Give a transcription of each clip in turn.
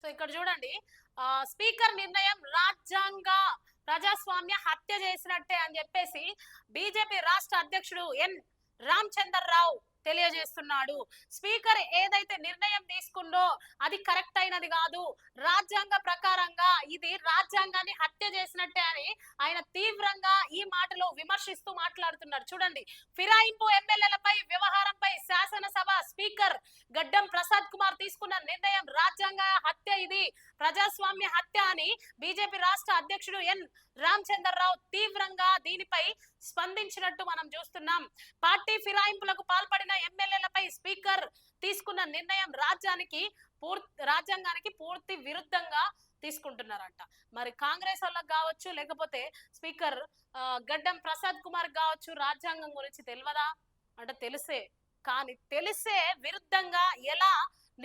So ఇక్కడ చూడండి, speaker నిర్ణయం రాజ్యాంగ ప్రజాస్వామ్య హత్య చేసినట్టే అని చెప్పేసి బీజేపీ రాష్ట్ర అధ్యక్షుడు రామచందర్ రావు తెలియజేస్తున్నాడు. స్పీకర్ ఏదైతే నిర్ణయం తీసుకుందో అది కరెక్ట్ అయినది కాదు, రాజ్యాంగ ప్రకారంగా ఇది రాజ్యాంగాన్ని హత్య చేసినట్టే అని ఆయన తీవ్రంగా ఈ మాటలో విమర్శిస్తూ మాట్లాడుతున్నారు. చూడండి, ఫిరాయింపు ఎమ్మెల్యేలపై వ్యవహారంపై శాసనసభ స్పీకర్ గడ్డం ప్రసాద్ కుమార్ తీసుకున్న నిర్ణయం రాజ్యాంగ హత్య, ఇది ప్రజాస్వామ్య హత్య అని బీజేపీ రాష్ట్ర అధ్యక్షుడు రామచందర్ రావు తీవ్రంగా దీనిపై స్పందించినట్టు మనం చూస్తున్నాం. పార్టీ ఫిరాయింపులకు పాల్పడిన ఎమ్మెల్యేలపై స్పీకర్ తీసుకున్న నిర్ణయం రాజ్యాంగానికి పూర్తి విరుద్ధంగా తీసుకుంటున్నారంట. మరి కాంగ్రెస్ వాళ్ళకి కావచ్చు, లేకపోతే స్పీకర్ గడ్డం ప్రసాద్ కుమార్ కావచ్చు, రాజ్యాంగం గురించి తెలియదా అంటే తెలిసే, కానీ తెలిసే విరుద్ధంగా ఎలా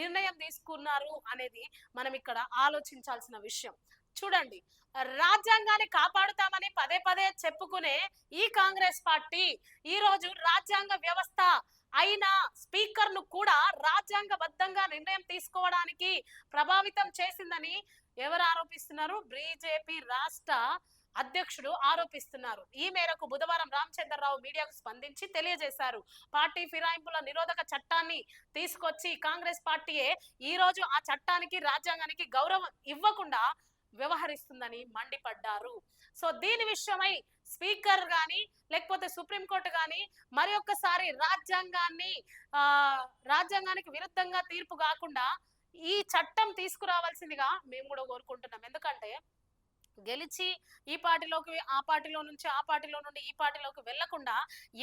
నిర్ణయం తీసుకున్నారు అనేది మనం ఇక్కడ ఆలోచించాల్సిన విషయం. చూడండి, రాజ్యాంగాన్ని కాపాడుతామని పదే పదే చెప్పుకునే ఈ కాంగ్రెస్ పార్టీ ఈ రోజు రాజ్యాంగ వ్యవస్థ అయిన స్పీకర్ ను కూడా రాజ్యాంగబద్ధంగా నిర్ణయం తీసుకోవడానికి ప్రభావితం చేసిందని ఎవరు ఆరోపిస్తున్నారు? బీజేపీ రాష్ట్ర అధ్యక్షుడు ఆరోపిస్తున్నారు. ఈ మేరకు బుధవారం రామచంద్రరావు మీడియాకు స్పందించి తెలియజేశారు. పార్టీ ఫిరాయింపుల నిరోధక చట్టాన్ని తీసుకొచ్చి కాంగ్రెస్ పార్టీయే ఈ రోజు ఆ చట్టానికి రాజ్యాంగానికి గౌరవం ఇవ్వకుండా వ్యవహరిస్తుందని మండిపడ్డారు. సో దీని విషయమై స్పీకర్ గాని లేకపోతే సుప్రీంకోర్టు గాని మరి ఒక్కసారి రాజ్యాంగానికి విరుద్ధంగా తీర్పు కాకుండా ఈ చట్టం తీసుకురావాల్సిందిగా మేము కూడా కోరుకుంటున్నాం. ఎందుకంటే గెలిచి ఈ పార్టీలోకి ఆ పార్టీలో నుంచి ఆ పార్టీలో నుండి ఈ పార్టీలోకి వెళ్లకుండా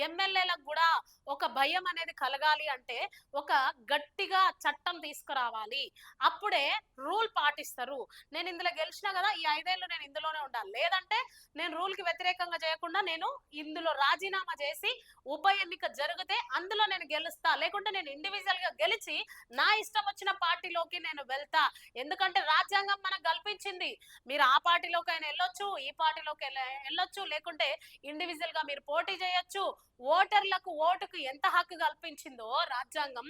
ఎమ్మెల్యేలకు కూడా ఒక భయం అనేది కలగాలి అంటే ఒక గట్టిగా చట్టం తీసుకురావాలి. అప్పుడే రూల్ పాటిస్తారు. నేను ఇందులో గెలిచినా కదా, ఈ 5 ఏళ్ళు నేను ఇందులోనే ఉండాలి, లేదంటే నేను రూల్ కి వ్యతిరేకంగా చేయకుండా నేను ఇందులో రాజీనామా చేసి ఉప ఎన్నిక జరిగితే అందులో నేను గెలుస్తా, లేకుంటే నేను ఇండివిజువల్ గా గెలిచి నా ఇష్టం వచ్చిన పార్టీలోకి నేను వెళ్తా. ఎందుకంటే రాజ్యాంగం మనకు కల్పించింది, మీరు ఆ పార్టీలోకి అయినా వెళ్ళొచ్చు, ఈ పార్టీలోకి వెళ్ళొచ్చు, లేకుంటే ఇండివిజువల్ గా మీరు పోటీ చేయొచ్చు. ఓటర్లకు ఓటుకు ఎంత హక్కు కల్పించిందో రాజ్యాంగం,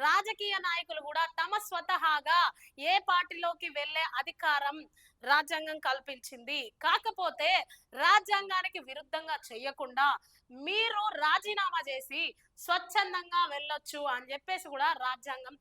రాజకీయ నాయకులు కూడా తమ స్వతహాగా ఏ పార్టీలోకి వెళ్లే అధికారం రాజ్యాంగం కల్పించింది. కాకపోతే రాజ్యాంగానికి విరుద్ధంగా చేయకుండా మీరు రాజీనామా చేసి స్వచ్ఛందంగా వెళ్ళొచ్చు అని చెప్పేసి కూడా రాజ్యాంగం